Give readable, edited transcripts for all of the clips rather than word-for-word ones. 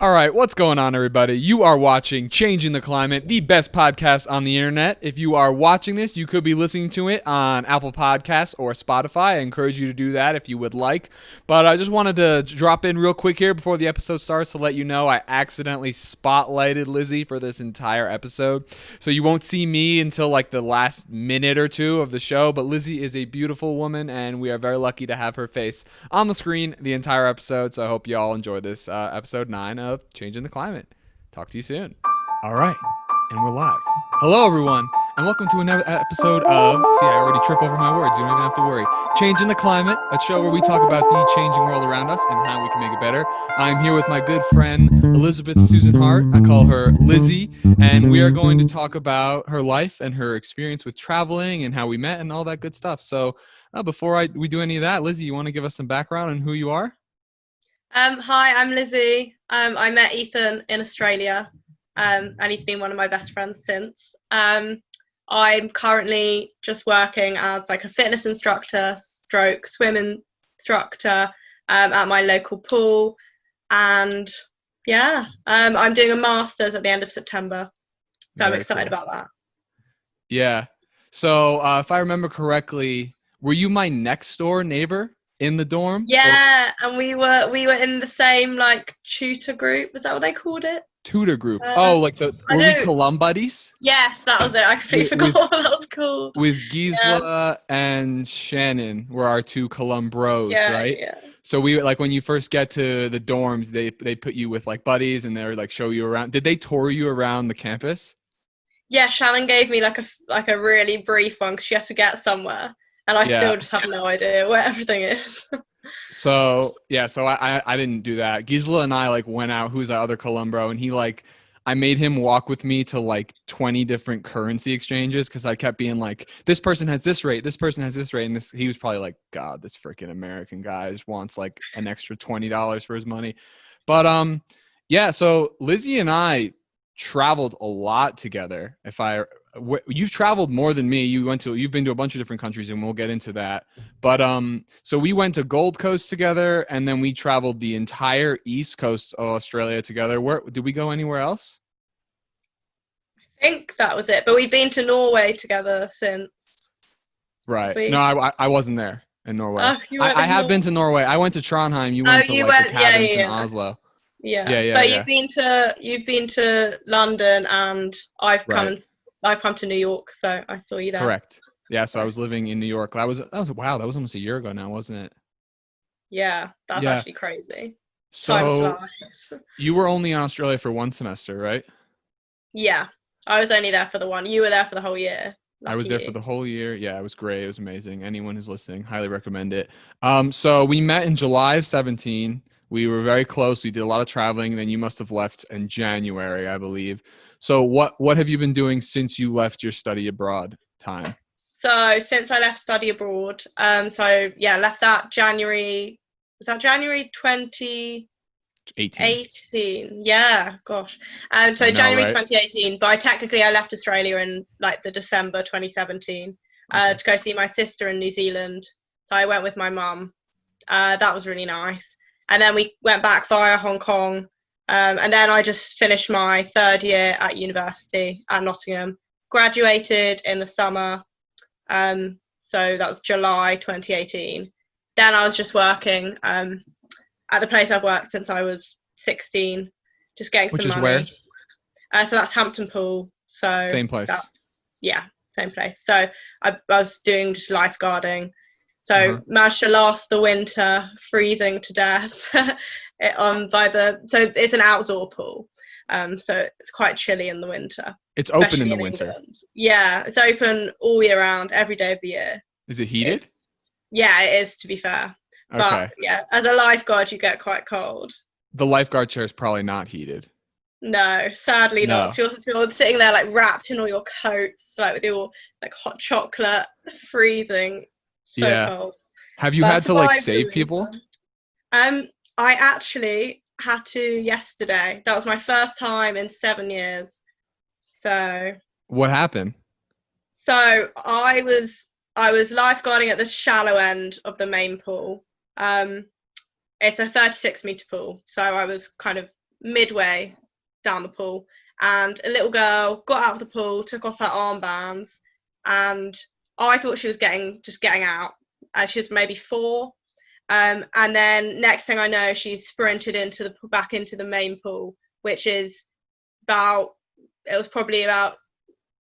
All right, what's going on, everybody? You are watching Changing the Climate, the best podcast on the internet. If you are watching this, you could be listening to it on Apple Podcasts or Spotify. I encourage you to do that if you would like. But I just wanted to drop in real quick here before the episode starts to let you know I accidentally spotlighted Lizzie for this entire episode. So you won't see me until like the last minute or two of the show. But Lizzie is a beautiful woman, and we are very lucky to have her face on the screen the entire episode. So I hope you all enjoy this episode 9 of Changing the Climate. Talk to you soon. All right, and we're live. Hello, everyone, and welcome to another episode of, see, I already trip over my words. You don't even have to worry. Changing the Climate, a show where we talk about the changing world around us and how we can make it better. I'm here with my good friend, Elizabeth Susan Hart. I call her Lizzie, and we are going to talk about her life and her experience with traveling and how we met and all that good stuff. So before we do any of that, Lizzie, you want to give us some background on who you are? Hi, I'm Lizzie. I met Ethan in Australia, and he's been one of my best friends since. I'm currently just working as like a fitness instructor stroke swim instructor at my local pool, and I'm doing a master's at the end of September, so I'm excited about that. Yeah. So if I remember correctly, were you my next door neighbor in the dorm? Yeah, and we were in the same like tutor group. Is that what they called it? Tutor group. Like were we Colum buddies? Yes, that was it. I completely forgot what that was called. With Gisela and Shannon were our two Colum bros, right? Yeah. So we like when you first get to the dorms, they put you with like buddies and they're like show you around. Did they tour you around the campus? Yeah, Shannon gave me like a really brief one because she has to get somewhere. And I still just have no idea where everything is. So I didn't do that. Gisela and I like went out. Who's our other Columbro? And he like, I made him walk with me to like 20 different currency exchanges because I kept being like, this person has this rate, this person has this rate, and he was probably like, God, this freaking American guy just wants like an extra $20 for his money. But so Lizzie and I traveled a lot together. You've traveled more than me. You've been to a bunch of different countries, and we'll get into that. But so we went to Gold Coast together, and then we traveled the entire East Coast of Australia together. Where did we go anywhere else? I think that was it. But we've been to Norway together since. Right. No, I wasn't there in Norway. Oh, I have been to Norway. I went to Trondheim. You went to the cabins in Oslo. Yeah. But you've been to London, and I've come to New York, so I saw you there. Correct. Yeah, so I was living in New York. That was almost a year ago now, wasn't it? Yeah, that's actually crazy. So you were only in Australia for one semester, right? Yeah, I was only there for the one. You were there for the whole year. I was there for the whole year. Yeah, it was great. It was amazing. Anyone who's listening, highly recommend it. So we met in July of 2017. We were very close. We did a lot of traveling. Then you must have left in January, I believe. So what have you been doing since you left your study abroad time? So since I left study abroad, left that January. Was that January 2018? Yeah, gosh. January 2018. But I left Australia in like the December 2017 to go see my sister in New Zealand. So I went with my mum. That was really nice. And then we went back via Hong Kong. And then I just finished my third year at university at Nottingham, graduated in the summer. So that was July 2018. Then I was just working at the place I've worked since I was 16, just getting some money. Which is where? So that's Hampton Pool. So same place. Same place. So I was doing just lifeguarding. So managed to last the winter, freezing to death. So it's an outdoor pool, so it's quite chilly in the winter. It's open in the winter. England. Yeah, it's open all year round, every day of the year. Is it heated? It is, to be fair. Okay. But yeah, as a lifeguard, you get quite cold. The lifeguard chair is probably not heated. No, sadly not. So you're sitting there like wrapped in all your coats, like with your like hot chocolate, freezing. So cold. Have you had to like save people? I actually had to yesterday. That was my first time in 7 years. So what happened? So I was lifeguarding at the shallow end of the main pool. It's a 36-meter pool, so I was kind of midway down the pool, and a little girl got out of the pool, took off her armbands, and I thought she was getting out. She was maybe 4. And then next thing I know, she sprinted back into the main pool, which is it was probably about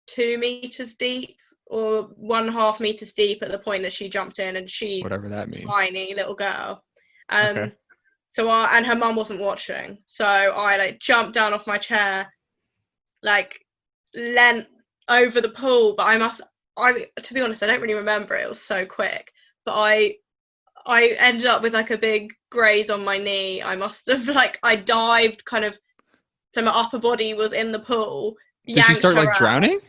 2 meters deep or 1.5 meters deep at the point that she jumped in, and she's whatever that means. Tiny little girl. Okay. So and her mum wasn't watching, so I like jumped down off my chair, like leant over the pool. But to be honest, I don't really remember it. It was so quick, but I ended up with like a big graze on my knee. I must have I dived kind of, so my upper body was in the pool. Did she start like drowning?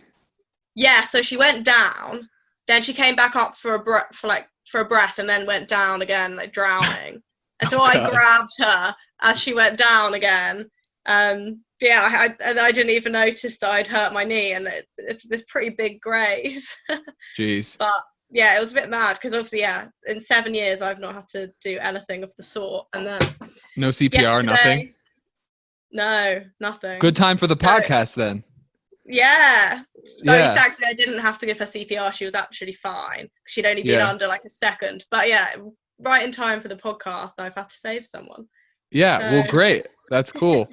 Yeah, so she went down, then she came back up for a breath, and then went down again, like drowning. And so I grabbed her as she went down again. I didn't even notice that I'd hurt my knee, and it's this pretty big graze. Jeez. But yeah, it was a bit mad because obviously, in 7 years I've not had to do anything of the sort, and then no CPR, nothing. No, nothing. Good time for the podcast then. Yeah. Exactly. I didn't have to give her CPR. She was actually fine. She'd only been under like a second. But yeah, right in time for the podcast, I've had to save someone. Yeah. So. Well, great. That's cool.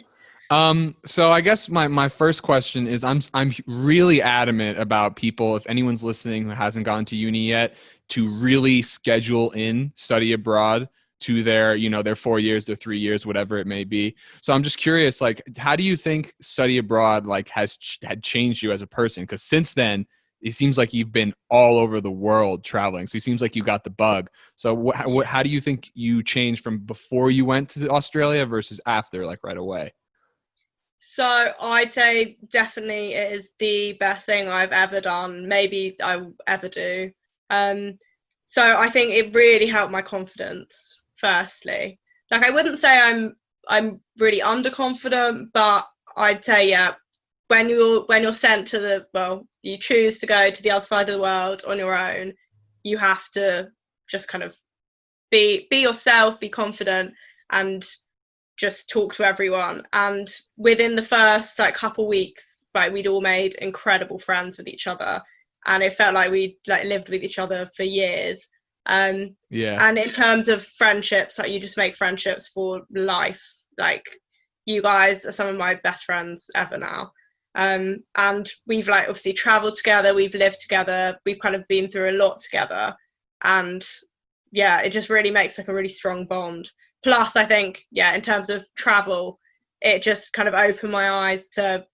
So I guess my first question is I'm really adamant about people, if anyone's listening who hasn't gone to uni yet, to really schedule in study abroad to their 4 years, their 3 years, whatever it may be. So I'm just curious, like, how do you think study abroad had changed you as a person? Because since then, it seems like you've been all over the world traveling. So it seems like you got the bug. So how do you think you changed from before you went to Australia versus after, like right away? So I'd say definitely it is the best thing I've ever done. Maybe I will ever do. So I think it really helped my confidence. Firstly, like I wouldn't say I'm really underconfident, but I'd say when you're sent to you choose to go to the other side of the world on your own, you have to just kind of be yourself, be confident, and just talk to everyone. And within the first couple weeks, we'd all made incredible friends with each other, and it felt like we'd lived with each other for years. And in terms of friendships, you just make friendships for life. Like, you guys are some of my best friends ever now. And we've obviously traveled together, we've lived together, we've kind of been through a lot together, and it just really makes a really strong bond. Plus, I think in terms of travel, it just kind of opened my eyes to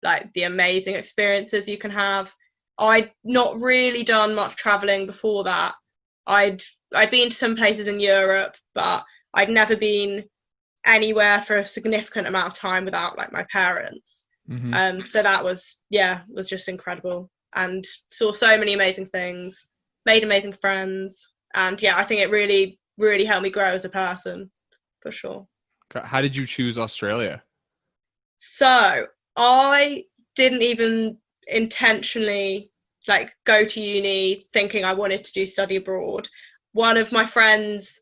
the amazing experiences you can have. I'd not really done much traveling before that. I'd been to some places in Europe, but I'd never been anywhere for a significant amount of time without my parents. Mm-hmm. So that was just incredible, and saw so many amazing things, made amazing friends, and I think it really, really helped me grow as a person, for sure. How did you choose Australia? So I didn't even intentionally go to uni thinking I wanted to do study abroad. One of my friends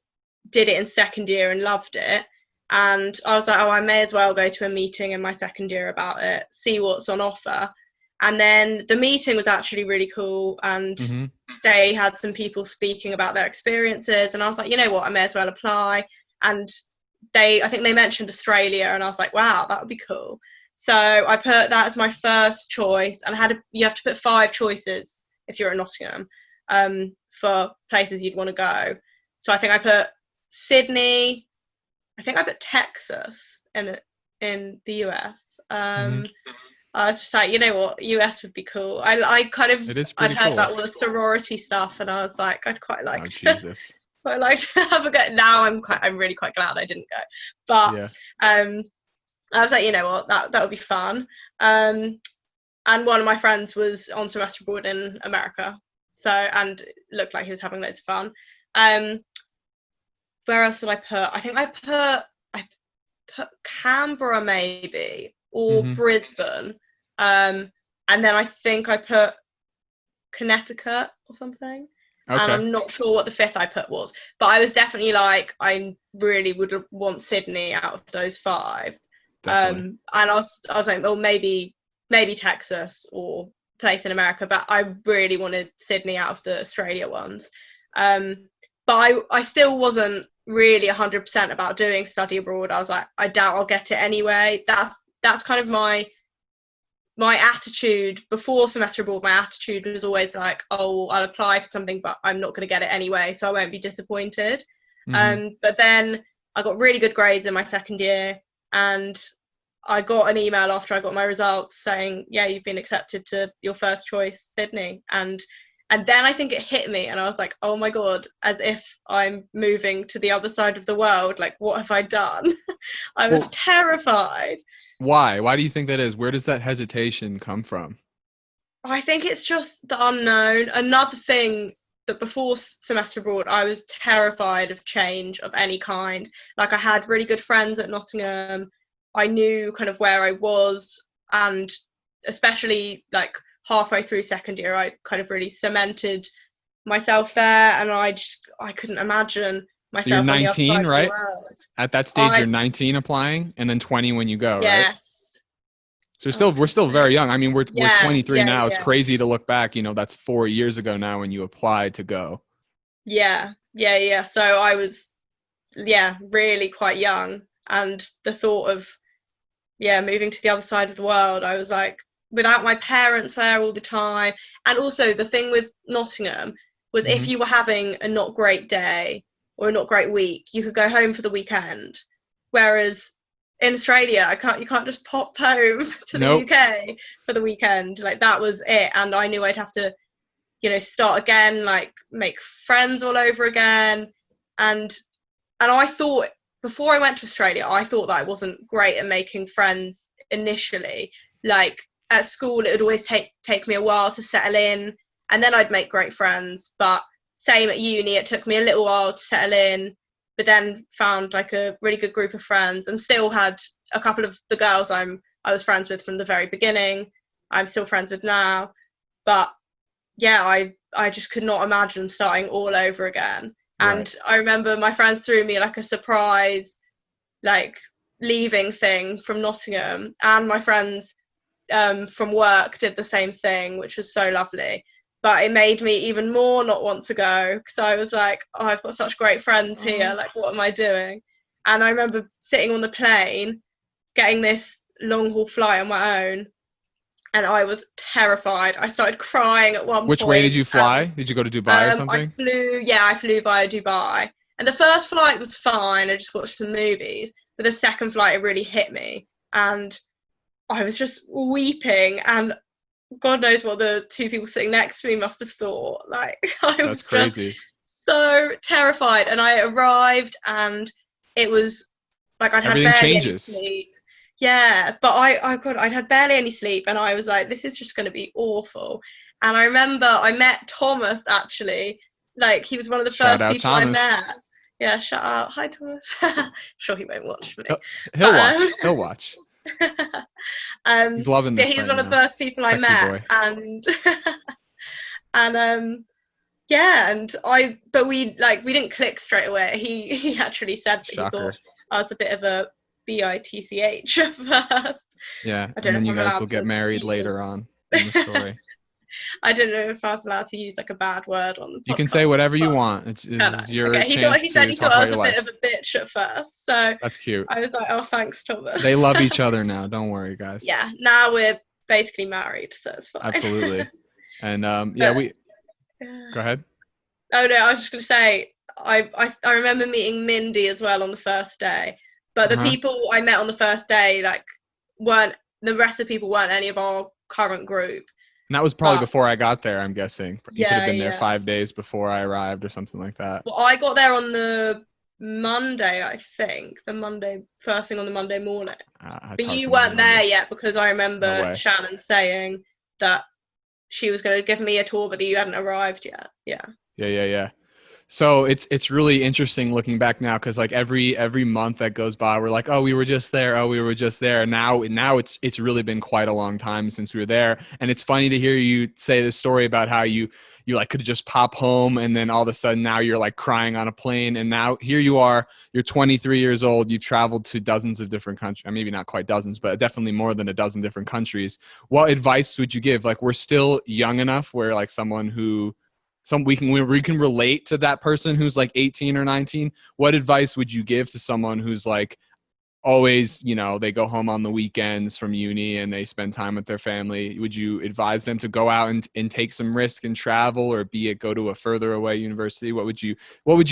did it in second year and loved it, and I was like, I may as well go to a meeting in my second year about it, see what's on offer. And then the meeting was actually really cool, and mm-hmm. they had some people speaking about their experiences, and I was like, you know what, I may as well apply. And I think they mentioned Australia, and I was like, wow, that would be cool. So I put that as my first choice, and you have to put 5 choices if you're at Nottingham for places you'd want to go. So I think I put Sydney. I think I put Texas in the US. Mm-hmm. I was just like, you know what, US would be cool. I kind of I'd heard cool. That all the sorority stuff, and I was like, I'd quite like to. Jesus. So I like to have a go. Now I'm really quite glad I didn't go, but I was like, you know what, that would be fun. And one of my friends was on semester abroad in America, and it looked like he was having loads of fun. Where else did I put? I think I put Canberra maybe, or mm-hmm. Brisbane. And then I think I put Connecticut or something. Okay. And I'm not sure what the 5th I put was, but I was definitely I really would want Sydney out of those 5. And I was like, well, maybe Texas or place in America, but I really wanted Sydney out of the Australia ones. But I still wasn't really 100% about doing study abroad. I was like, I doubt I'll get it anyway. That's kind of my attitude before semester abroad. My attitude was always like, oh, I'll apply for something, but I'm not going to get it anyway, so I won't be disappointed. But then I got really good grades in my second year, and I got an email after I got my results saying, yeah, you've been accepted to your first choice, Sydney. And then I think it hit me, and I was like, oh my God, as if I'm moving to the other side of the world. Like, what have I done? I was terrified. Why? Why do you think that is? Where does that hesitation come from? I think it's just the unknown. Another thing that before semester abroad, I was terrified of change of any kind. Like, I had really good friends at Nottingham. I knew kind of where I was, and especially like halfway through second year, I kind of really cemented myself there, and I couldn't imagine myself. So you're 19, right? At that stage, you're 19 applying, and then 20 when you go, right? Yes. So we're still very young. I mean, we're 23 now. It's crazy to look back. That's 4 years ago now when you applied to go. Yeah. So I was, really quite young, and the thought of, moving to the other side of the world, I was like, without my parents there all the time. And also the thing with Nottingham was if you were having a not great day or a not great week, you could go home for the weekend. Whereas in Australia, you can't just pop home to the UK for the weekend. Like, that was it. And I knew I'd have to, start again, like make friends all over again. And I thought, before I went to Australia, I thought that I wasn't great at making friends initially. Like, at school, it would always take me a while to settle in, and then I'd make great friends. But same at uni, it took me a little while to settle in, but then found like a really good group of friends, and still had a couple of the girls I was friends with from the very beginning. I'm still friends with now. But I just could not imagine starting all over again. Right. And I remember my friends threw me like a surprise, like, leaving thing from Nottingham, and my friends from work did the same thing, which was so lovely. But it made me even more not want to go, because I was like, oh, I've got such great friends here, like, what am I doing? And I remember sitting on the plane, getting this long haul flight on my own, and I was terrified. I started crying at one point. Which way did you fly? Did you go to Dubai or something? I flew via Dubai. And the first flight was fine, I just watched some movies. But the second flight, it really hit me. And I was just weeping, and God knows what the two people sitting next to me must have thought. Like, I was crazy. Just so terrified. And I arrived, and it was like I'd had barely any sleep. Yeah, but I'd had barely any sleep, and I was like, this is just going to be awful. And I remember I met Thomas, actually. Like, he was one of the first people I met. Yeah, shout out. Hi, Thomas. I'm sure he won't watch me. He'll watch. He's loving this. He's one of the first people I met, but we didn't click straight away. He actually said that he thought I was a bit of a bitch at first. Yeah, and then you guys will get married later on in the story. I don't know if I was allowed to use like a bad word on the podcast. You can say whatever you want. It's your chance. He said he thought I was a bit of a bitch at first. So that's cute. I was like, oh, thanks, Thomas. They love each other now. Don't worry, guys. Yeah, now we're basically married, so it's fine. Absolutely. And go ahead. Oh no, I was just gonna say I remember meeting Mindy as well on the first day, but the people I met on the first day weren't any of our current group. And that was probably before I got there, I'm guessing. You could have been there 5 days before I arrived or something like that. Well, I got there on the Monday, I think. First thing on the Monday morning. But you weren't there yet, because I remember Shannon saying that she was going to give me a tour, but that you hadn't arrived yet. Yeah. Yeah. So it's really interesting looking back now because like every month that goes by, we're like, oh, we were just there. Oh, we were just there. And now it's really been quite a long time since we were there. And it's funny to hear you say this story about how you like could just pop home and then all of a sudden now you're like crying on a plane. And now here you are, you're 23 years old. You've traveled to dozens of different countries. Maybe not quite dozens, but definitely more than a dozen different countries. What advice would you give? Like we're still young enough where like someone who we can relate to that person who's like 18 or 19. What advice would you give to someone who's like always, they go home on the weekends from uni and they spend time with their family? Would you advise them to go out and take some risk and travel, or be it go to a further away university? What would you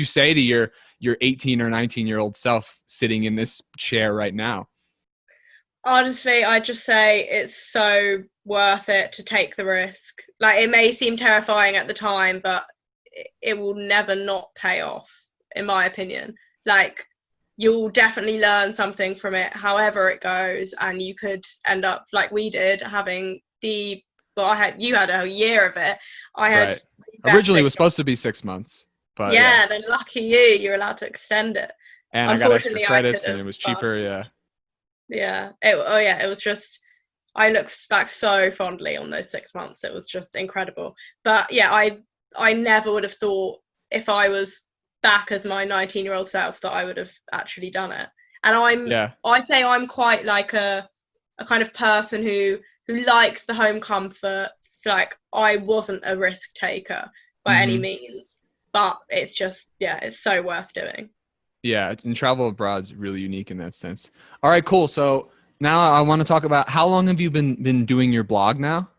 say to your 18 or 19-year-old self sitting in this chair right now? Honestly, I just say it's so worth it to take the risk. Like, it may seem terrifying at the time, but it will never not pay off, in my opinion. Like, you'll definitely learn something from it, however it goes, and you could end up like we did, having you had a year of it. I had Right. Originally it was supposed to be 6 months, but yeah. then lucky you're allowed to extend it. And I got extra Unfortunately, I credits and it couldn't. was cheaper. Yeah. Yeah. It was just, I look back so fondly on those 6 months. It was just incredible. But yeah, I never would have thought, if I was back as my 19-year-old self, that I would have actually done it. And Yeah. I'd say I'm quite like a kind of person who likes the home comfort. Like, I wasn't a risk taker by any Mm-hmm. means, but it's just, yeah, it's so worth doing. Yeah, and travel abroad is really unique in that sense. All right, cool. So now I want to talk about how long have you been doing your blog now?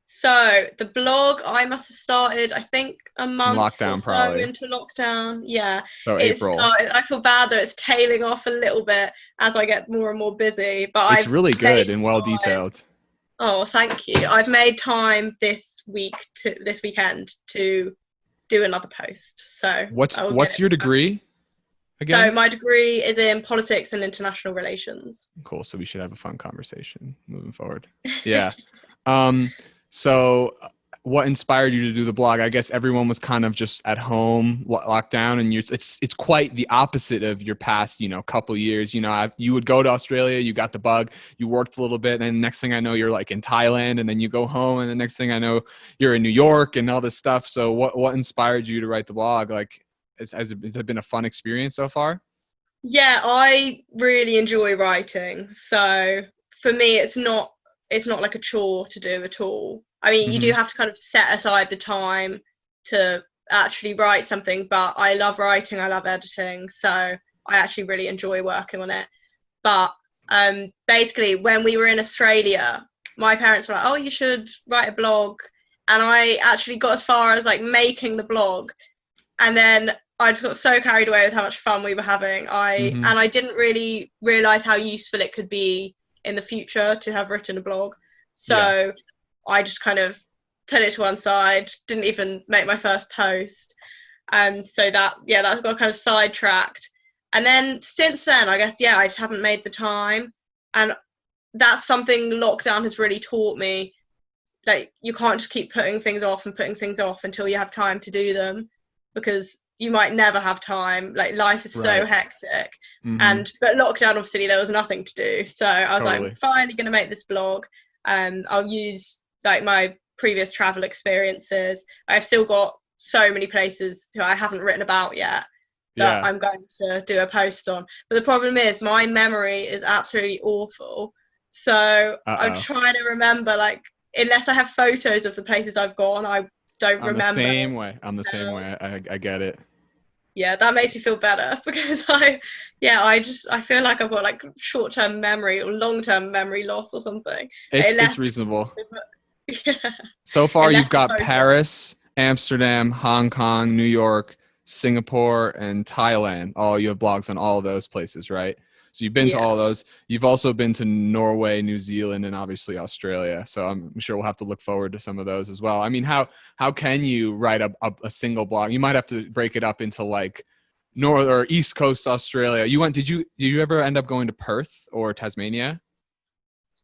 So the blog, I must have started, I think, a In month or lockdown, so probably. into lockdown. Yeah, So April. I feel bad that it's tailing off a little bit as I get more and more busy, but It's I've really made good and well time. detailed. Oh, thank you. I've made time this weekend to do another post. So What's I will get what's it your done. degree So again? my degree is in politics and international relations. Cool. So we should have a fun conversation moving forward. Yeah. Um, so what inspired you to do the blog? I guess everyone was kind of just at home, locked down, and it's quite the opposite of your past, couple years. You would go to Australia, you got the bug, you worked a little bit, and then next thing I know, you're like in Thailand, and then you go home, and the next thing I know, you're in New York and all this stuff. So what inspired you to write the blog? Like, has it been a fun experience so far? Yeah, I really enjoy writing. So for me, it's not like a chore to do at all. I mean, you do Mm-hmm. have to kind of set aside the time to actually write something, but I love writing, I love editing, so I actually really enjoy working on it. But basically, when we were in Australia, my parents were like, "Oh, you should write a blog," and I actually got as far as like making the blog, and then I just got so carried away with how much fun we were having. Mm-hmm. I didn't really realize how useful it could be in the future to have written a blog. Yeah. So I just kind of put it to one side, didn't even make my first post. So that got kind of sidetracked. And then since then, I guess, I just haven't made the time. And that's something lockdown has really taught me. Like, you can't just keep putting things off and putting things off until you have time to do them, because you might never have time. Like, life is so Right. hectic. Mm-hmm. But lockdown, obviously, there was nothing to do. So I was like, I'm Totally. finally going to make this blog. I'll use like my previous travel experiences. I've still got so many places who I haven't written about yet that Yeah. I'm going to do a post on. But the problem is my memory is absolutely awful. So I'm Uh-oh. trying to remember, like, unless I have photos of the places I've gone, I don't I'm the remember. same way. I'm the same Um, way. I get it. yeah, that makes me feel better because I feel like I've got like short-term memory or long-term memory loss or something. It's Unless reasonable. yeah, So far, you've unless the got photo. Paris, Amsterdam, Hong Kong, New York, Singapore, and Thailand. All you have blogs on all of those places, right? So you've been to Yeah. all of those. You've also been to Norway, New Zealand, and obviously Australia. So I'm sure we'll have to look forward to some of those as well. I mean, how can you write a single blog? You might have to break it up into like North or East Coast Australia. Did you ever end up going to Perth or Tasmania?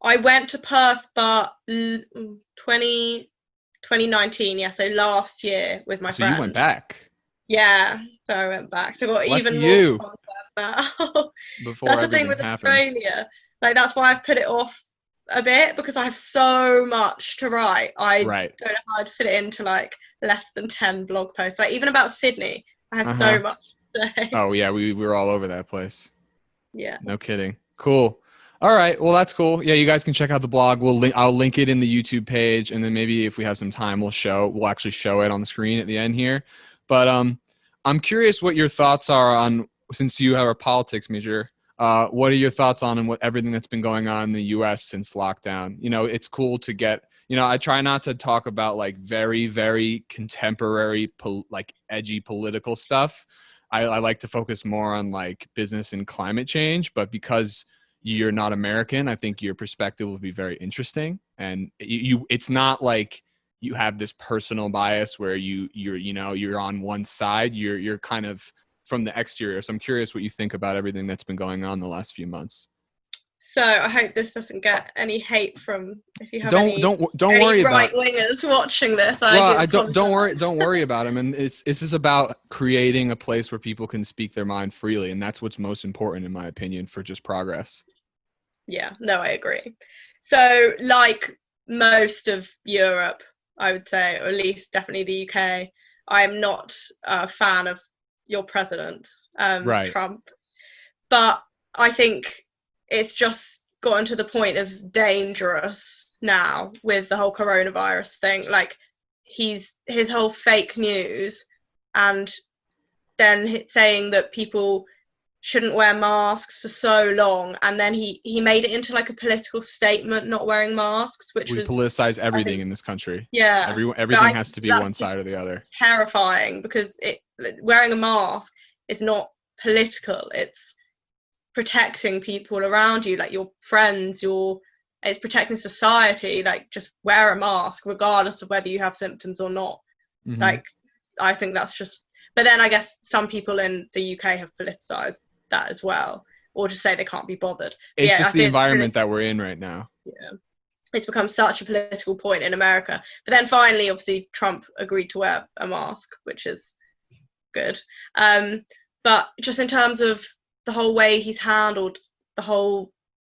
I went to Perth, but 2019, yeah, so last year with my So you went friend. back. Yeah, so I went back. So I got Lucky even more you. content now. Before That's the thing everything with happened. Australia. Like that's why I've put it off a bit because I have so much to write. I Right. don't know how I'd fit it into like less than 10 blog posts. Like even about Sydney, I have so Uh-huh. much to say. Oh yeah, we were all over that place. Yeah. No kidding. Cool. All right. Well, that's cool. Yeah, you guys can check out the blog. I'll link it in the YouTube page, and then maybe if we have some time, we'll actually show it on the screen at the end here. But I'm curious what your thoughts are on, since you have a politics major. What are your thoughts on and what everything that's been going on in the U.S. since lockdown? You know, it's cool to get. You know, I try not to talk about like very, very contemporary, like edgy political stuff. I like to focus more on like business and climate change, but because you're not American, I think your perspective will be very interesting. And it's not like you have this personal bias where you're on one side. You're kind of from the exterior. So I'm curious what you think about everything that's been going on the last few months. So I hope this doesn't get any hate from if you have Don't any don't don't worry right about. wingers watching this. I Well, do I don't worry apologize. don't worry about them. And it's just about creating a place where people can speak their mind freely, and that's what's most important in my opinion for just progress. Yeah, no, I agree. So, like most of Europe, I would say, or at least definitely the UK, I'm not a fan of your president, Right. Trump. But I think it's just gotten to the point of dangerous now with the whole coronavirus thing. Like, his whole fake news and then saying that people shouldn't wear masks for so long, and then he made it into like a political statement not wearing masks, which We was, politicize I everything think, in this country. yeah, but Everything has to be one that's side just or the other. terrifying because it wearing a mask is not political. It's protecting people around you, like your friends, it's protecting society. Like just wear a mask regardless of whether you have symptoms or not. Mm-hmm. Like I think that's just, but then I guess some people in the UK have politicized that as well, or just say they can't be bothered. But It's yeah, I just the think environment that we're in right now. yeah, it's become such a political point in America. But then finally, obviously, Trump agreed to wear a mask, which is good. But just in terms of the whole way he's handled the whole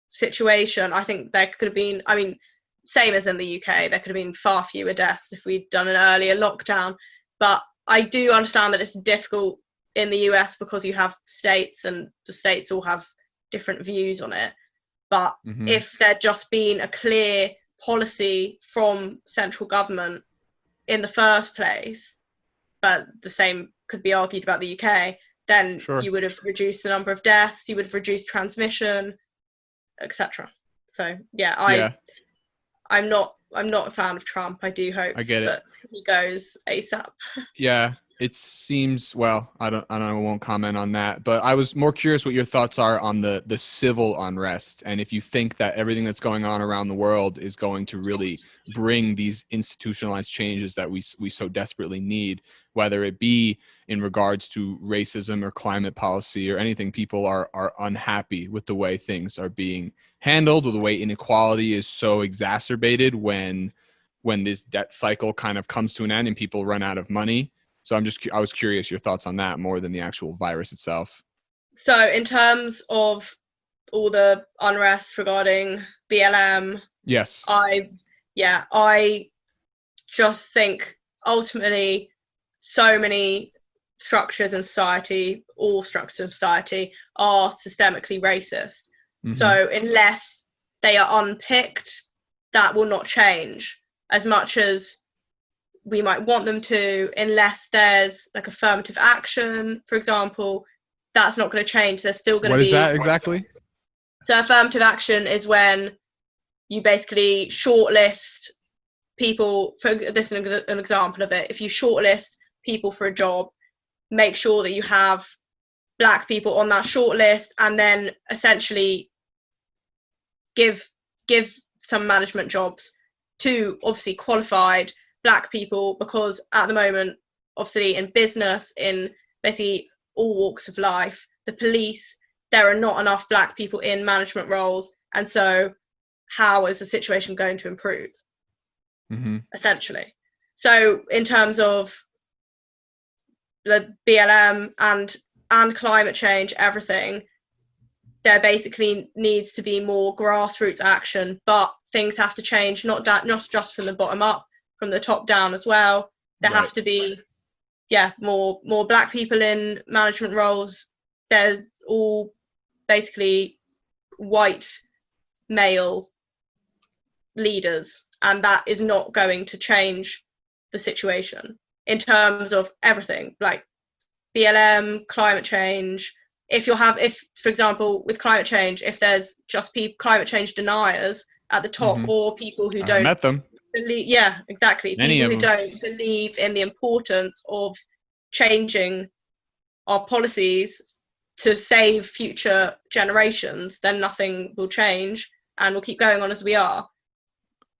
situation, I think there could have been, I mean, same as in the UK, there could have been far fewer deaths if we'd done an earlier lockdown. But I do understand that it's difficult in the US because you have states and the states all have different views on it. But Mm-hmm. if there'd just been a clear policy from central government in the first place, but the same could be argued about the UK, then Sure. you would have reduced the number of deaths, you would have reduced transmission, etc. So yeah, Yeah, I'm not a fan of Trump. I do hope I get it. that he goes ASAP. Yeah, it seems, well, I don't know, I won't comment on that, but I was more curious what your thoughts are on the civil unrest, and if you think that everything that's going on around the world is going to really bring these institutionalized changes that we so desperately need, whether it be in regards to racism or climate policy or anything. People are unhappy with the way things are being handled, or the way inequality is so exacerbated when this debt cycle kind of comes to an end and people run out of money. So I was curious your thoughts on that more than the actual virus itself. So in terms of all the unrest regarding BLM, Yes. I just think ultimately so many structures in society, all structures in society are systemically racist. Mm-hmm. So unless they are unpicked, that will not change as much as we might want them to, unless there's like affirmative action, for example. That's not going to change. There's still going to What is be. that exactly? So affirmative action is when you basically shortlist people. For this is an example of it. If you shortlist people for a job, make sure that you have Black people on that shortlist, and then essentially give some management jobs to obviously qualified Black people, because at the moment, obviously in business, in basically all walks of life, the police, there are not enough Black people in management roles, and so how is the situation going to improve? Mm-hmm. Essentially. So in terms of the BLM and climate change, everything, there basically needs to be more grassroots action, but things have to change, not just from the bottom up, from the top down as well. There have to be, more Black people in management roles. They're all basically white male leaders, and that is not going to change the situation in terms of everything, like BLM, climate change. If, for example, with climate change, if there's just climate change deniers at the top, or people who don't met them. believe, exactly, people who don't believe in the importance of changing our policies to save future generations, then nothing will change, and we'll keep going on as we are.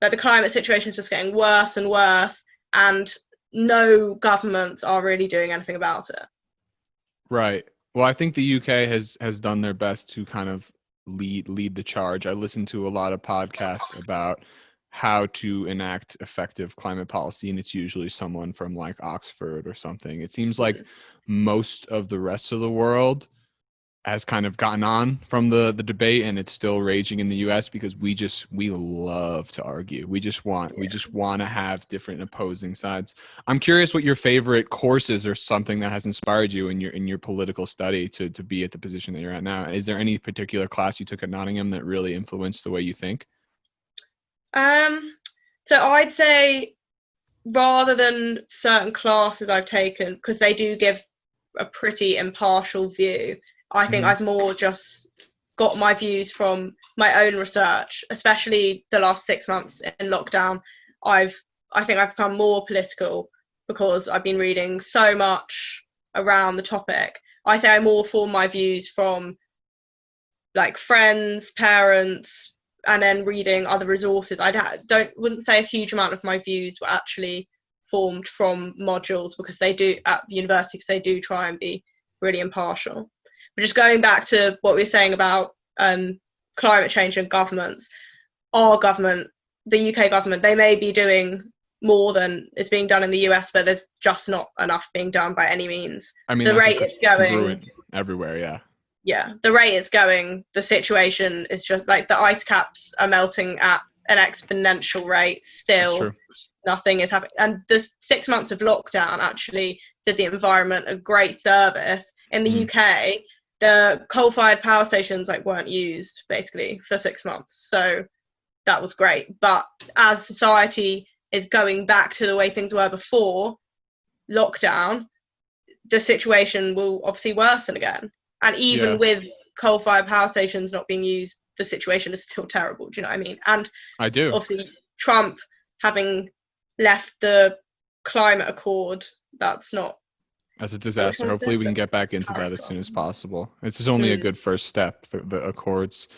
But the climate situation is just getting worse and worse, and no governments are really doing anything about it. Right. Well, I think the UK has done their best to kind of lead the charge. I listen to a lot of podcasts about how to enact effective climate policy, and it's usually someone from like Oxford or something. It seems like most of the rest of the world has kind of gotten on from the debate, and it's still raging in the US because we love to argue. We just want to have different opposing sides. I'm curious what your favorite course is, or something that has inspired you in your political study to be at the position that you're at now. Is there any particular class you took at Nottingham that really influenced the way you think? So I'd say, rather than certain classes I've taken, because they do give a pretty impartial view, I think I've more just got my views from my own research, especially the last 6 months in lockdown. I think I've become more political because I've been reading so much around the topic. I say I more form my views from like friends, parents, and then reading other resources. Wouldn't say a huge amount of my views were actually formed from modules, because they do at the university, because they do try and be really impartial. But just going back to what we were saying about climate change and governments, our government, the UK government, they may be doing more than is being done in the US, but there's just not enough being done by any means. I mean, the rate it's going everywhere, the rate it's going, the situation is just like the ice caps are melting at an exponential rate. Still, nothing is happening. And the 6 months of lockdown actually did the environment a great service. In the UK, the coal-fired power stations weren't used basically for 6 months, so that was great. But as society is going back to the way things were before lockdown, the situation will obviously worsen again. And even with coal-fired power stations not being used, the situation is still terrible. Do you know what I mean? And I do. Obviously, Trump having left the climate accord, that's a disaster. Hopefully we can get back into that as soon as possible. This is only a good first step, the accords.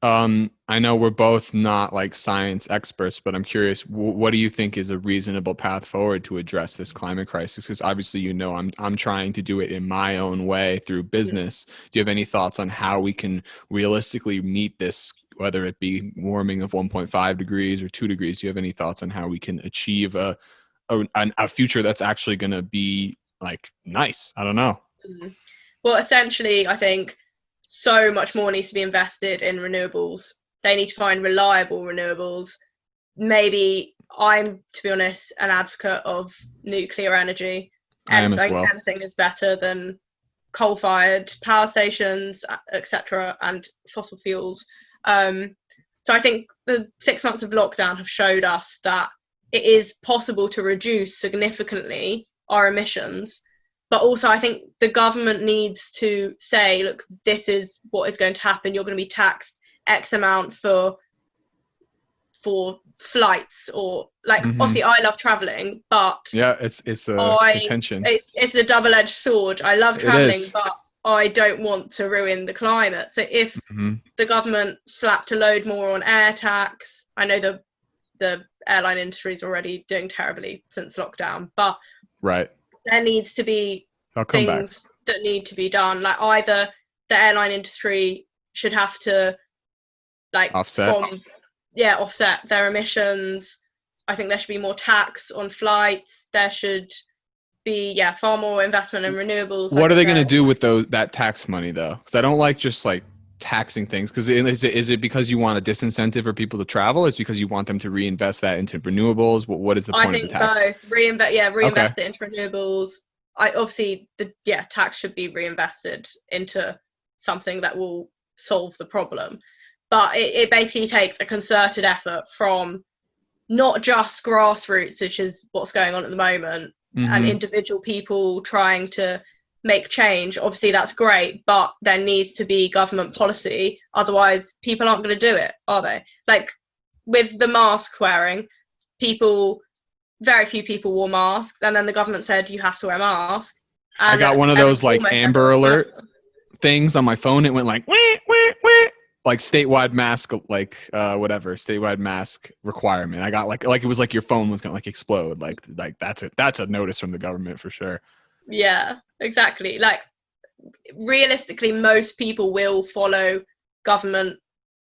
I know we're both not like science experts, but I'm curious, what do you think is a reasonable path forward to address this climate crisis? Because obviously, I'm trying to do it in my own way through business. Do you have any thoughts on how we can realistically meet this, whether it be warming of 1.5 degrees or 2 degrees? Do you have any thoughts on how we can achieve a future that's actually going to be like nice? I don't know. Well, essentially, I think so much more needs to be invested in renewables. They need to find reliable renewables. Maybe I'm, to be honest, an advocate of nuclear energy. Anything is better than coal-fired power stations, etc., and fossil fuels. So I think the 6 months of lockdown have showed us that it is possible to reduce significantly our emissions. But also, I think the government needs to say, look, this is what is going to happen. You're going to be taxed X amount for flights, or obviously I love traveling, but it's a tension. It's a double-edged sword. I love traveling, but I don't want to ruin the climate. So if the government slapped a load more on air tax, I know the airline industry is already doing terribly since lockdown, but there needs to be things that need to be done. Like either the airline industry should have to offset their emissions. I think there should be more tax on flights. There should be far more investment in renewables. What like are I they going to said. do with that tax money though? Because I don't like just like taxing things. Because is it because you want a disincentive for people to travel? Is it because you want them to reinvest that into renewables? What is the I point of the think tax? both. Reinvest Okay. it into renewables. Obviously the tax should be reinvested into something that will solve the problem. But it basically takes a concerted effort from not just grassroots, which is what's going on at the moment, and individual people trying to make change. Obviously that's great, but there needs to be government policy. Otherwise people aren't going to do it, are they? Like with the mask wearing, very few people wore masks, and then the government said you have to wear a mask. I And got one of those like Amber Alert things on my phone. It went like wah, wah, wah, like statewide mask, like whatever statewide mask requirement. I got like it was like your phone was gonna like explode. Like that's a notice from the government for sure. Yeah, exactly. Like realistically, most people will follow government.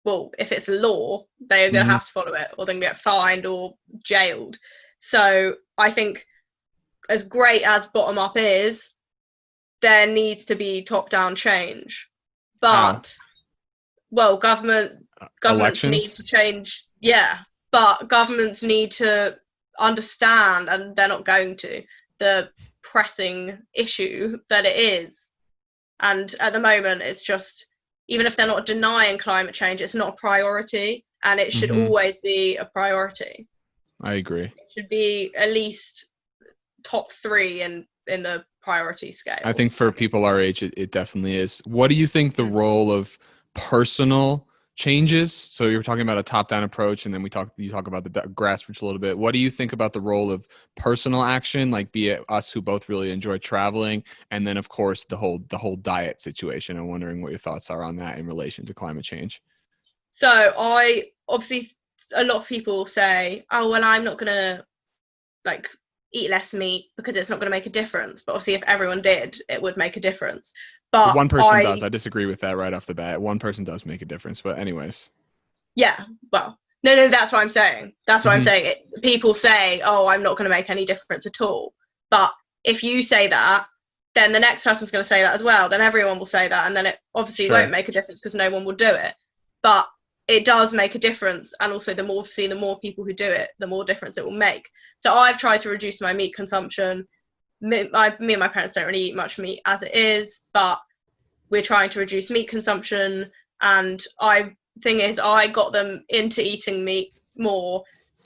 Well, if it's a law, they are going to have to follow it, or they can get fined or jailed. So I think, as great as bottom up is, there needs to be top down change. But governments need to change. Yeah, but governments need to understand, and they're not going to, the pressing issue that it is. And at the moment, it's just, even if they're not denying climate change, it's not a priority, and it should always be a priority. I agree. It should be at least top 3 in the priority scale. I think for people our age, it definitely is. What do you think the role of personal changes? So you were talking about a top-down approach, and then you talk about the grassroots a little bit. What do you think about the role of personal action, like be it us who both really enjoy traveling, and then of course the whole diet situation? I'm wondering what your thoughts are on that in relation to climate change. So obviously a lot of people say, oh well, I'm not gonna like eat less meat because it's not going to make a difference. But obviously if everyone did, it would make a difference. But one person does. I disagree with that right off the bat. One person does make a difference, but anyways. Yeah, well, no, that's what I'm saying. That's what I'm saying. People say, oh, I'm not going to make any difference at all. But if you say that, then the next person's going to say that as well. Then everyone will say that, and then it obviously won't make a difference because no one will do it. But it does make a difference, and also the more people who do it, the more difference it will make. So I've tried to reduce my meat consumption. Me and my parents don't really eat much meat as it is, but we're trying to reduce meat consumption. And I got them into eating meat more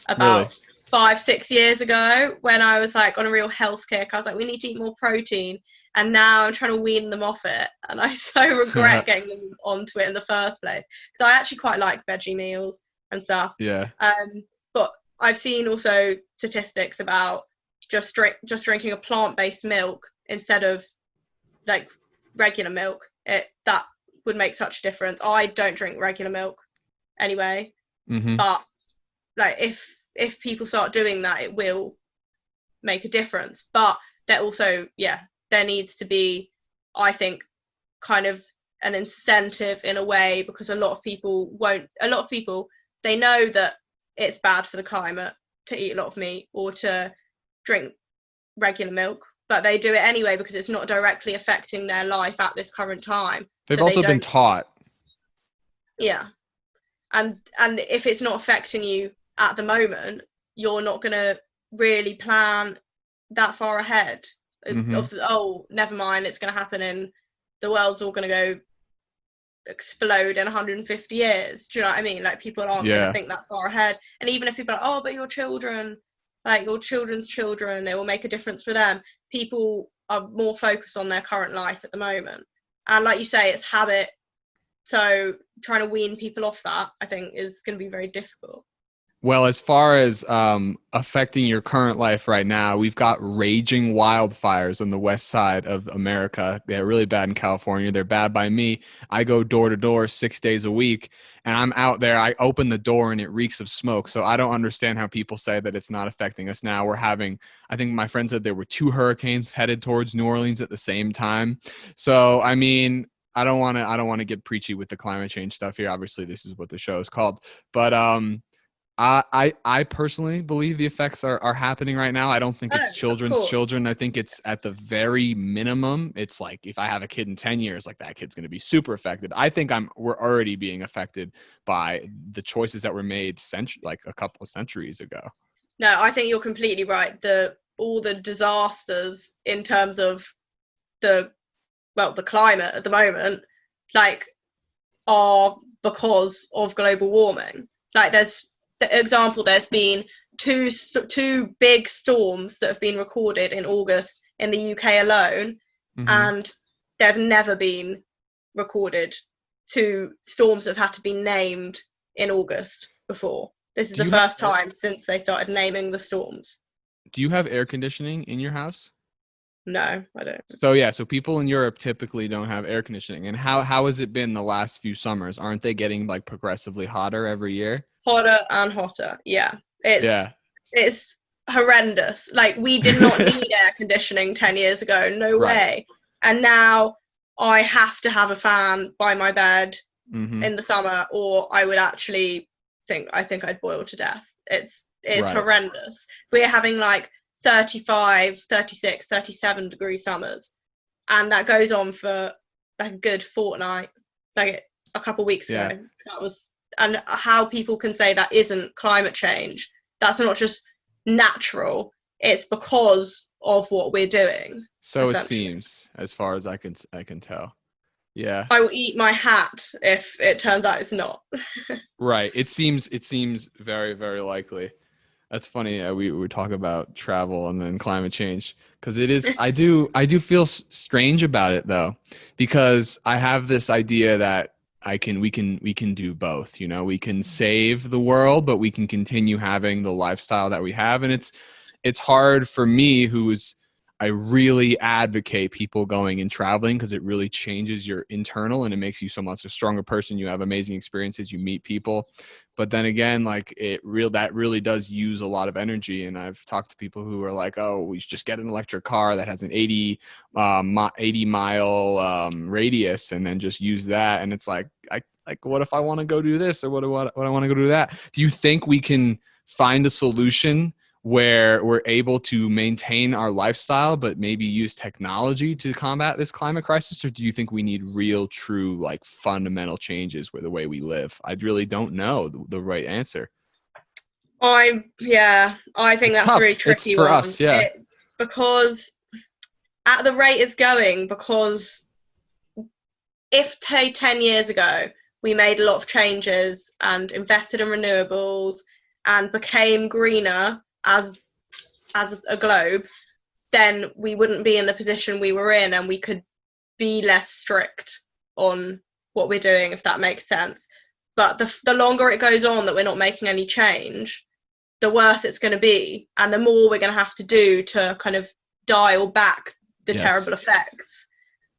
about 5-6 years ago, when I was like on a real health kick. I was like, we need to eat more protein, and now I'm trying to wean them off it, and I so regret getting them onto it in the first place, because I actually quite like veggie meals and stuff. But I've seen also statistics about just drinking a plant-based milk instead of like regular milk. That would make such a difference. I don't drink regular milk anyway, but like if people start doing that, it will make a difference. But there also, there needs to be, I think, kind of an incentive in a way, because a lot of people, they know that it's bad for the climate to eat a lot of meat or to drink regular milk, but they do it anyway because it's not directly affecting their life at this current time. They've also been taught. Yeah. And if it's not affecting you at the moment, you're not going to really plan that far ahead of never mind, it's going to happen and the world's all going to go explode in 150 years. Do you know what I mean? Like, people aren't going to think that far ahead. And even if people are, oh, but your children, like your children's children, it will make a difference for them. People are more focused on their current life at the moment. And like you say, it's habit. So trying to wean people off that, I think, is going to be very difficult. Well, as far as affecting your current life right now, we've got raging wildfires on the west side of America. They're really bad in California. They're bad by me. I go door to door 6 days a week, and I'm out there. I open the door, and it reeks of smoke. So I don't understand how people say that it's not affecting us now. We're having, I think my friend said there were 2 hurricanes headed towards New Orleans at the same time. So, I mean, I don't want to get preachy with the climate change stuff here. Obviously, this is what the show is called. But I personally believe the effects are happening right now. I don't think Oh, it's of children's course. children. I think it's at the very minimum. It's like if I have a kid in 10 years, like that kid's going to be super affected. I think we're already being affected by the choices that were made like a couple of centuries ago. No, I think you're completely right. All the disasters in terms of the climate at the moment, like, are because of global warming. Like, there's been two big storms that have been recorded in August in the UK alone, and there have never been recorded two storms that have had to be named in August before. This is the first time since they started naming the storms. Do you have air conditioning in your house? No, I don't. So people in Europe typically don't have air conditioning. And how has it been the last few summers? Aren't they getting like progressively hotter every year? Hotter and hotter. Yeah. Yeah. It's horrendous. Like, we did not need air conditioning 10 years ago. No Right. way. And now I have to have a fan by my bed Mm-hmm. in the summer, or I would actually think I'd boil to death. It's Right. horrendous. We're having like 35, 36, 37 degree summers, and that goes on for like a good fortnight, like a couple weeks ago. That was, and how people can say that isn't climate change, that's not just natural, it's because of what we're doing. So it seems, as far as I can tell. Yeah. I will eat my hat if it turns out it's not. Right. It seems very, very likely. That's funny. We talk about travel and then climate change, because it is. I do feel strange about it though, because I have this idea that we can do both. You know, we can save the world, but we can continue having the lifestyle that we have, and it's hard for me, I really advocate people going and traveling, because it really changes your internal and it makes you so much a stronger person. You have amazing experiences, you meet people. But then again, like that really does use a lot of energy. And I've talked to people who are like, oh, we should just get an electric car that has an 80 mile radius and then just use that. And it's like, what if I want to go do this, or what I want to go do that? Do you think we can find a solution where we're able to maintain our lifestyle, but maybe use technology to combat this climate crisis? Or do you think we need real, true, like fundamental changes with the way we live? I really don't know the right answer. I think that's tough. a really tricky it's for one. Us, yeah. Because at the rate it's going, because if 10 years ago we made a lot of changes and invested in renewables and became greener as a globe, then we wouldn't be in the position we were in, and we could be less strict on what we're doing, if that makes sense. But the longer it goes on that we're not making any change, the worse it's going to be, and the more we're going to have to do to kind of dial back the terrible effects.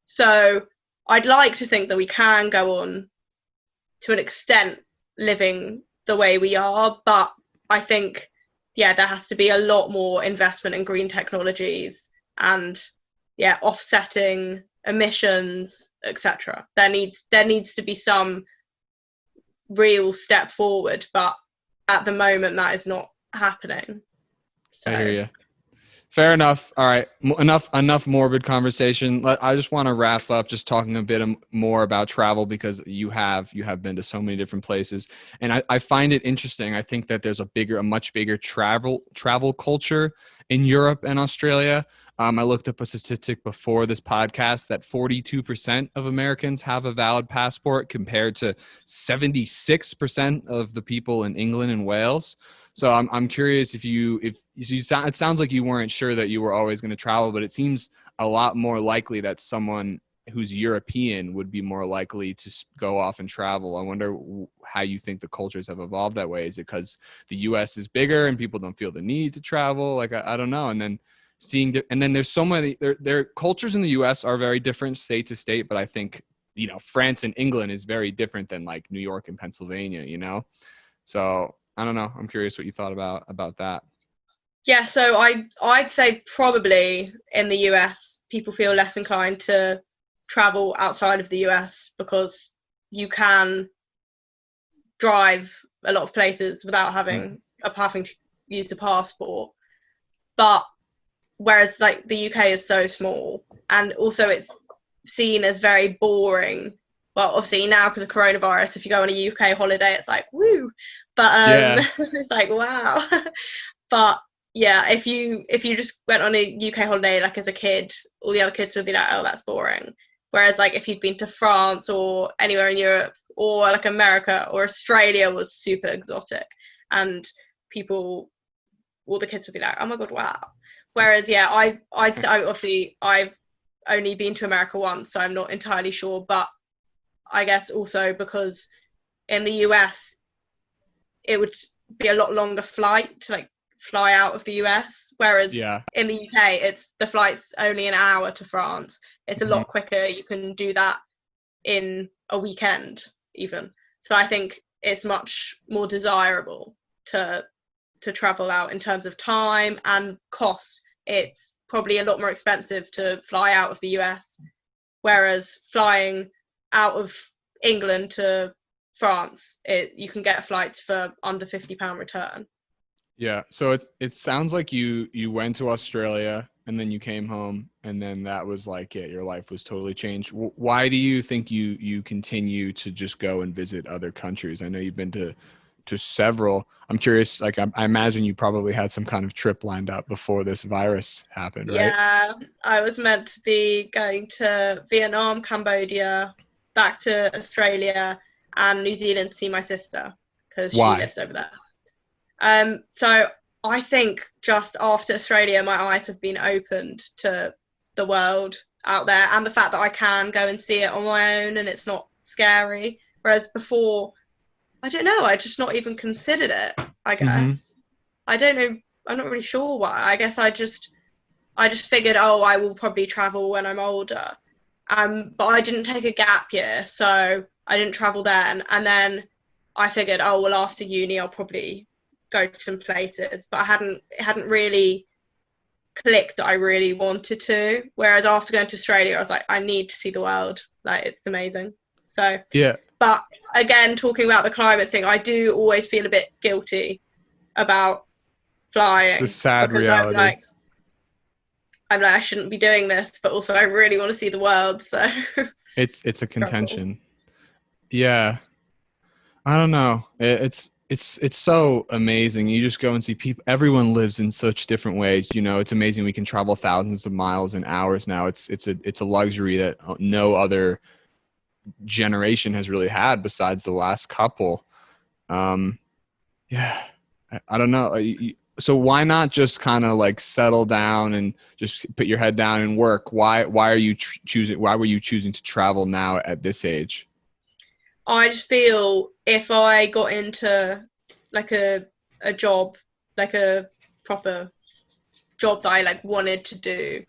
So I'd like to think that we can go on to an extent living the way we are, but I think there has to be a lot more investment in green technologies and offsetting emissions, etc. There needs to be some real step forward, but at the moment that is not happening. So. I hear you. Fair enough. All right. Enough morbid conversation. I just want to wrap up just talking a bit more about travel, because you have been to so many different places, and I find it interesting. I think that there's a much bigger travel culture in Europe and Australia. I looked up a statistic before this podcast that 42% of Americans have a valid passport, compared to 76% of the people in England and Wales. So I'm curious it sounds like you weren't sure that you were always going to travel, but it seems a lot more likely that someone who's European would be more likely to go off and travel. I wonder how you think the cultures have evolved that way. Is it because the U.S. is bigger and people don't feel the need to travel? Like, I don't know. And then there's so many, their cultures in the U.S. are very different state to state, but I think, France and England is very different than like New York and Pennsylvania, So I don't know. I'm curious what you thought about that. Yeah, so I'd say probably in the US, people feel less inclined to travel outside of the US because you can drive a lot of places without having to use a passport. But whereas like the UK is so small, and also it's seen as very boring. Well, obviously now because of coronavirus, if you go on a UK holiday, it's like woo, but it's like wow. But yeah, if you just went on a UK holiday like as a kid, all the other kids would be like, oh, that's boring. Whereas like if you'd been to France or anywhere in Europe or like America or Australia was super exotic, and all the kids would be like, oh my god, wow. Whereas yeah, I've only been to America once, so I'm not entirely sure, but I guess also because in the US it would be a lot longer flight to like fly out of the US, whereas in the UK it's the flight's only an hour to France. It's a lot quicker. You can do that in a weekend even. So I think it's much more desirable to travel out in terms of time and cost. It's probably a lot more expensive to fly out of the US, whereas flying out of England to France, you can get flights for under £50 return. Yeah, so it sounds like you went to Australia and then you came home, and then that was like it. Your life was totally changed. Why do you think you continue to just go and visit other countries? I know you've been to several. I'm curious, like I imagine you probably had some kind of trip lined up before this virus happened, right? Yeah, I was meant to be going to Vietnam, Cambodia, back to Australia and New Zealand to see my sister because she lives over there. So I think just after Australia, my eyes have been opened to the world out there and the fact that I can go and see it on my own and it's not scary. Whereas before, I don't know, I just not even considered it, I guess. I don't know, I'm not really sure why. I guess I just figured, oh, I will probably travel when I'm older. But I didn't take a gap year, so I didn't travel then. And then I figured, oh, well, after uni, I'll probably go to some places. But it hadn't really clicked that I really wanted to. Whereas after going to Australia, I was like, I need to see the world. Like, it's amazing. So, yeah. But again, talking about the climate thing, I do always feel a bit guilty about flying. It's a sad reality. I'm like, I shouldn't be doing this, but also I really want to see the world. So it's a contention. Yeah. I don't know. It's so amazing. You just go and see people. Everyone lives in such different ways. You know, it's amazing. We can travel thousands of miles in hours now. It's a luxury that no other generation has really had besides the last couple. Yeah, I don't know. So why not just kind of like settle down and just put your head down and work? Why are you choosing? Why were you choosing to travel now at this age? I just feel if I got into like a job, like a proper job that I like wanted to do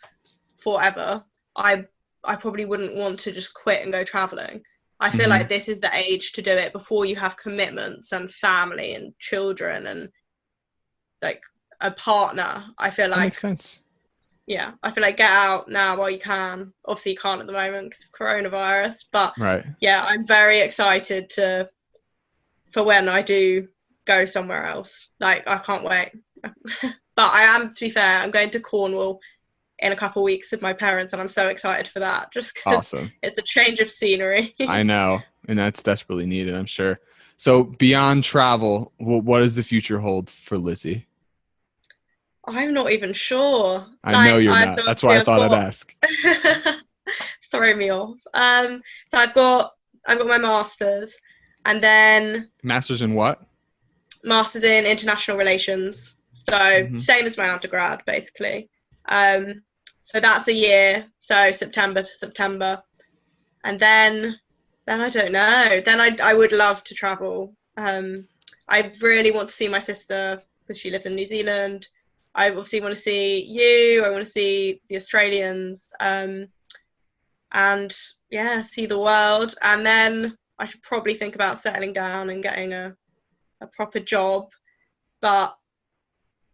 forever, I probably wouldn't want to just quit and go traveling. I feel like this is the age to do it before you have commitments and family and children and like a partner. I feel like that makes sense. Yeah, I feel like get out now while you can. Obviously you can't at the moment because of coronavirus, but yeah, I'm very excited for when I do go somewhere else. Like, I can't wait. But I am, to be fair, I'm going to Cornwall in a couple of weeks with my parents, and I'm so excited for that, just because it's a change of scenery. I know, and that's desperately needed, I'm sure. So beyond travel, what does the future hold for Lizzie? I'm not even sure. I know you're not. That's why I thought I'd ask. Throw me off. So I've got my master's, and then master's in what? Master's in international relations. So same as my undergrad, basically. So that's a year. So September to September, and then I don't know. Then I would love to travel. I really want to see my sister because she lives in New Zealand. I obviously want to see you. I want to see the Australians, and yeah, see the world. And then I should probably think about settling down and getting a proper job. But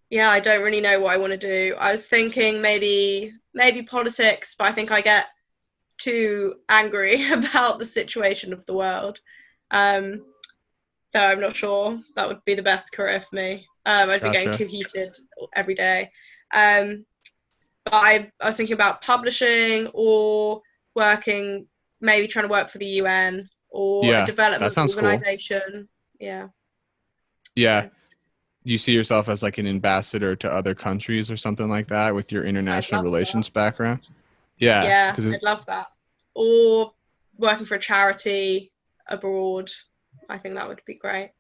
yeah, I don't really know what I want to do. I was thinking maybe politics, but I think I get too angry about the situation of the world. So I'm not sure that would be the best career for me. I'd be getting Gotcha. too heated every day. But I was thinking about publishing or working, maybe trying to work for the UN or a Yeah, that development sounds cool. organization. Yeah. Yeah. So Do you see yourself as like an ambassador to other countries or something like that with your I'd international love that. relations background? Yeah, Yeah, because I'd love that. Or working for a charity abroad. I think that would be great.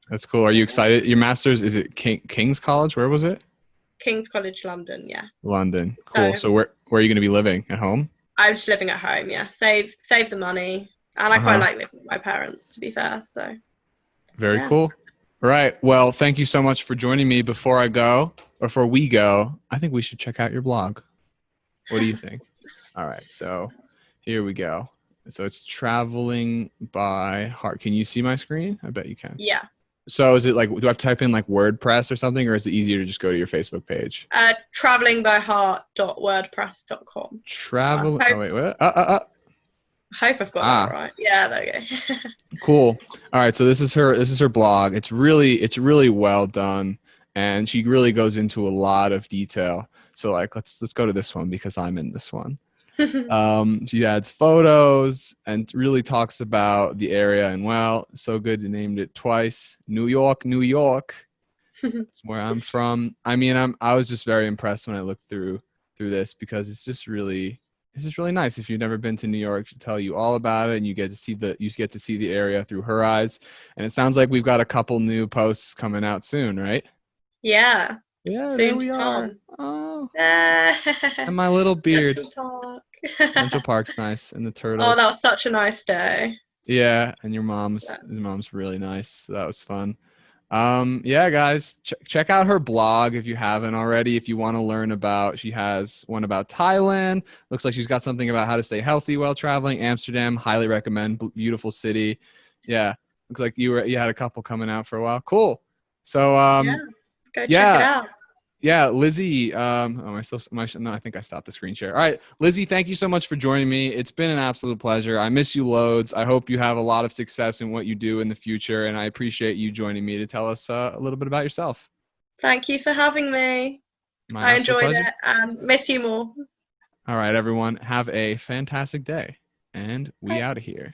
that's cool. Are you excited? Your master's, is it King's College? Where was it? King's College London, yeah. London. Cool. So So where are you going to be living? At home? I'm just living at home, yeah. Save the money. And I quite Uh-huh. like living with my parents, to be fair. So Very yeah. cool. All right. Well, thank you so much for joining me. Before we go, I think we should check out your blog. What do you think? All right. So here we go. So it's traveling by Hart. Can you see my screen? I bet you can. Yeah. So is it like, do I have to type in like WordPress or something, or is it easier to just go to your Facebook page? Travelingbyheart.wordpress.com. Travel. I Oh, wait, what? hope I've got that Ah, right. Yeah, there you go. cool. All right. So this is her blog. It's really well done. And she really goes into a lot of detail. So like, let's go to this one because I'm in this one. She adds photos and really talks about the area, and well, so good you named it twice. New York, New York. It's where I'm from. I mean, I was just very impressed when I looked through this because it's just really nice. If you've never been to New York, she'll tell you all about it, and you get to see the area through her eyes. And it sounds like we've got a couple new posts coming out soon, right? Yeah. Yeah, there Soon to we are. come. Oh, and Ah, my little beard. Central Park. Central Park's nice, and the Oh, that turtles. was such a nice day. Yeah, and your mom's really nice. So that was fun. Yeah, guys, check out her blog if you haven't already. If you want to learn about, she has one about Thailand. Looks like she's got something about how to stay healthy while traveling. Amsterdam, highly recommend. Beautiful city. Yeah, looks like you had a couple coming out for a while. Cool. So Yeah, go check it yeah, out. yeah, Lizzie. Am I still? No, I think I stopped the screen share. All right, Lizzie, thank you so much for joining me. It's been an absolute pleasure. I miss you loads. I hope you have a lot of success in what you do in the future, and I appreciate you joining me to tell us a little bit about yourself. Thank you for having me. My I absolute enjoyed pleasure. it and miss you more. All right, everyone, have a fantastic day, and we Bye. out of here.